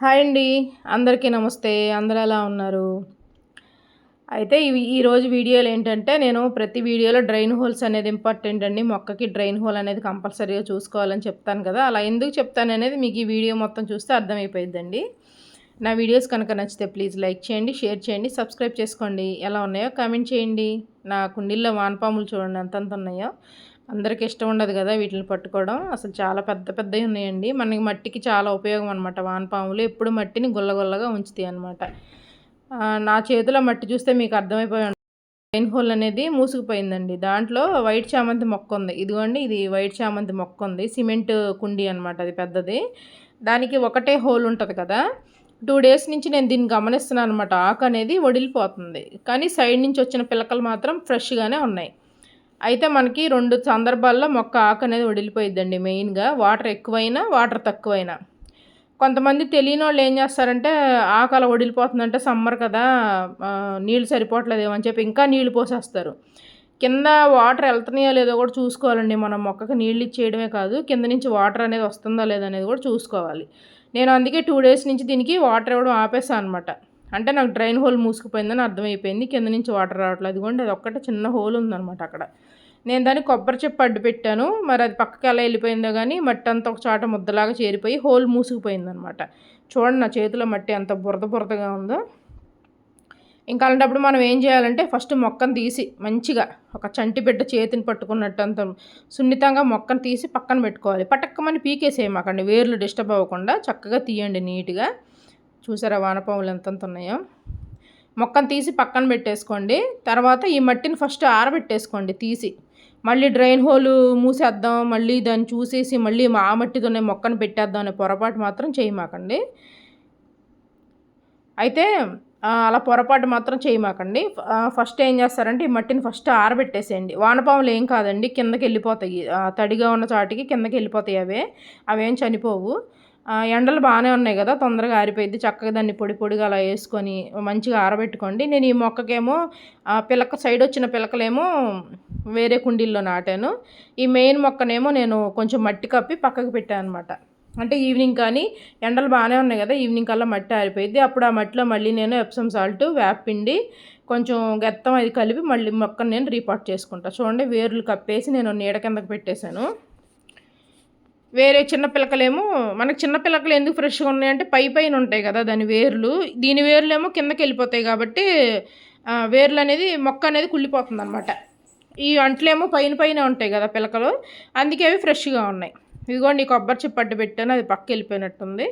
Hi అండి. అందరికీ నమస్తే. అందరూ ఎలా ఉన్నారు? అయితే ఈరోజు వీడియోలో ఏంటంటే, నేను ప్రతి వీడియోలో డ్రైన్ హోల్స్ అనేది ఇంపార్టెంట్ అండి. మొక్కకి డ్రైన్ హోల్ అనేది కంపల్సరీగా చూసుకోవాలని చెప్తాను కదా! అలా ఎందుకు చెప్తాననేది మీకు ఈ వీడియో మొత్తం చూస్తే అర్థమైపోయిద్దండి. నా వీడియోస్ కనుక నచ్చితే ప్లీజ్ లైక్ చేయండి, షేర్ చేయండి, సబ్స్క్రైబ్ చేసుకోండి. ఎలా ఉన్నాయో కామెంట్ చేయండి. నా కుండీల్లో వానపాములు చూడండి ఎంతెంత ఉన్నాయో. అందరికీ ఇష్టం ఉండదు కదా వీటిని పట్టుకోవడం. అసలు చాలా పెద్ద పెద్దవి ఉన్నాయండి. మనకి మట్టికి చాలా ఉపయోగం అనమాట వానపాములు. ఎప్పుడు మట్టిని గుల్లగుల్లగా ఉంచుతాయి అనమాట. నా చేతిలో మట్టి చూస్తే మీకు అర్థమైపోయి డ్రైన్ హోల్ అనేది మూసుకుపోయిందండి. దాంట్లో వైట్ చామంతి మొక్క ఉంది. ఇదిగోండి, ఇది వైట్ చామంతి మొక్క ఉంది. సిమెంట్ కుండీ అనమాట, అది పెద్దది. దానికి ఒకటే హోల్ ఉంటుంది కదా. 2 డేస్ నుంచి నేను దీన్ని గమనిస్తున్నాను అనమాట. ఆకు అనేది వడిలిపోతుంది, కానీ సైడ్ నుంచి వచ్చిన పిలకలు మాత్రం ఫ్రెష్గానే ఉన్నాయి. అయితే మనకి 2 సందర్భాల్లో మొక్క ఆకు అనేది వడిలిపోయిద్దండి. మెయిన్గా వాటర్ ఎక్కువైనా వాటర్ తక్కువైనా. కొంతమంది తెలియని వాళ్ళు ఏం చేస్తారంటే, ఆకు అలా వడిలిపోతుందంటే సమ్మర్ కదా, నీళ్ళు సరిపోవట్లేదేమో అని చెప్పి ఇంకా నీళ్ళు పోసేస్తారు. కింద వాటర్ వెళ్తున్నాయో లేదో కూడా చూసుకోవాలండి. మనం మొక్కకి నీళ్ళు ఇచ్చేయడమే కాదు, కింద నుంచి వాటర్ అనేది వస్తుందా లేదనేది కూడా చూసుకోవాలి. నేను అందుకే 2 డేస్ నుంచి దీనికి వాటర్ ఇవ్వడం ఆపేసాను అనమాట. అంటే నాకు డ్రైన్ హోల్ మూసుకుపోయిందని అర్థమైపోయింది. కింద నుంచి వాటర్ రావట్లేదు. అదిగోండి, అది ఒక్కటే చిన్న హోల్ ఉందనమాట అక్కడ. నేను దాన్ని కొబ్బరి చెప్పు అడ్డు పెట్టాను. మరి అది పక్కకి ఎలా వెళ్ళిపోయిందో కానీ మట్టి అంతా ఒక చాట ముద్దలాగా చేరిపోయి హోల్ మూసుకుపోయిందనమాట. చూడండి నా చేతిలో మట్టి ఎంత బురద బురదగా ఉందో. ఇంకా అలాంటప్పుడు మనం ఏం చేయాలంటే, ఫస్ట్ మొక్కను తీసి మంచిగా ఒక చంటి బిడ్డ చేతిని పట్టుకున్నట్టు అంత సున్నితంగా మొక్కను తీసి పక్కన పెట్టుకోవాలి. పటక్కమని పీకేసేయమాకండి, వేర్లు డిస్టర్బ్ అవ్వకుండా చక్కగా తీయండి నీట్గా. చూసారా వానపాములు ఎంతంత ఉన్నాయో. మొక్కను తీసి పక్కన పెట్టేసుకోండి. తర్వాత ఈ మట్టిని ఫస్ట్ ఆరబెట్టేసుకోండి తీసి. మళ్ళీ డ్రైన్ హోల్ మూసేద్దాం, మళ్ళీ దాన్ని చూసేసి మళ్ళీ ఆ మట్టితోనే మొక్కను పెట్టేద్దాం అనే పొరపాటు మాత్రం చేయమాకండి. అయితే అలా పొరపాటు మాత్రం చేయమాకండి. ఫస్ట్ ఏం చేస్తారంటే, ఈ మట్టిని ఫస్ట్ ఆరబెట్టేసేయండి. వానపాములు ఏం కాదండి, కిందకి వెళ్ళిపోతాయి. తడిగా ఉన్న చాటికి కిందకి వెళ్ళిపోతాయి. అవేం చనిపోవు. ఎండలు బాగానే ఉన్నాయి కదా, తొందరగా ఆరిపోయింది. చక్కగా దాన్ని పొడి పొడిగా అలా వేసుకొని మంచిగా ఆరబెట్టుకోండి. నేను ఈ మొక్కకేమో పిలక సైడ్ వచ్చిన పిలకలేమో వేరే కుండీల్లో నాటాను. ఈ మెయిన్ మొక్కనేమో నేను కొంచెం మట్టి కప్పి పక్కకు పెట్టాను అనమాట. అంటే ఈవినింగ్ కానీ, ఎండలు బాగానే ఉన్నాయి కదా, ఈవినింగ్ కల్లా మట్టి ఆరిపోయింది. అప్పుడు ఆ మట్టిలో మళ్ళీ నేను ఎప్సమ్ సాల్ట్, వేపపిండి, కొంచెం గెత్తం అది కలిపి మళ్ళీ మొక్కను నేను రీపాట్ చేసుకుంటాను. చూడండి, వేర్లు కప్పేసి నేను నీడ కిందకి పెట్టేశాను. వేరే చిన్న పిలకలేమో, మనకి చిన్న పిలకలు ఎందుకు ఫ్రెష్గా ఉన్నాయంటే పైన ఉంటాయి కదా దాని వేర్లు. దీని వేర్లు ఏమో కిందకి వెళ్ళిపోతాయి కాబట్టి వేర్లు అనేది మొక్క అనేది కుళ్ళిపోతుంది అనమాట. ఈ అంట్లేమో పైన ఉంటాయి కదా పిలకలు, అందుకే అవి ఫ్రెష్గా ఉన్నాయి. ఇదిగోండి, కొబ్బరి చిప్ప అడ్డు పెట్టాను, అది పక్క వెళ్ళిపోయినట్టుంది.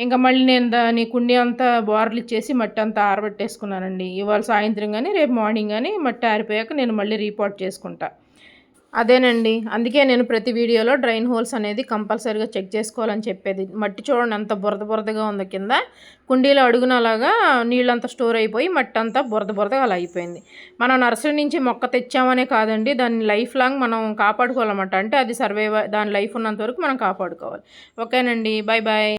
ఇంకా మళ్ళీ నేను దాని కుండీ అంతా బోర్లు ఇచ్చేసి మట్టి అంతా ఆరబెట్టేసుకున్నానండి. ఇవాళ సాయంత్రం కానీ రేపు మార్నింగ్ కానీ మట్టి ఆరిపోయాక నేను మళ్ళీ రీపాట్ చేసుకుంటా. అదేనండి, అందుకే నేను ప్రతి వీడియోలో డ్రైన్ హోల్స్ అనేది కంపల్సరీగా చెక్ చేసుకోవాలని చెప్పేది. మట్టి చూడండి ఎంత బురద బురదగా ఉందో, కింద కుండీలో అడుగున అలాగా నీళ్ళంతా స్టోర్ అయిపోయి మట్టి అంతా బురద బురదగా అలా అయిపోయింది. మనం నర్సరీ నుంచి మొక్క తెచ్చామనే కాదండి, దాన్ని లైఫ్ లాంగ్ మనం కాపాడుకోవాలన్నమాట. అంటే అది దాని లైఫ్ ఉన్నంత వరకు మనం కాపాడుకోవాలి. ఓకేనండి, బాయ్ బాయ్.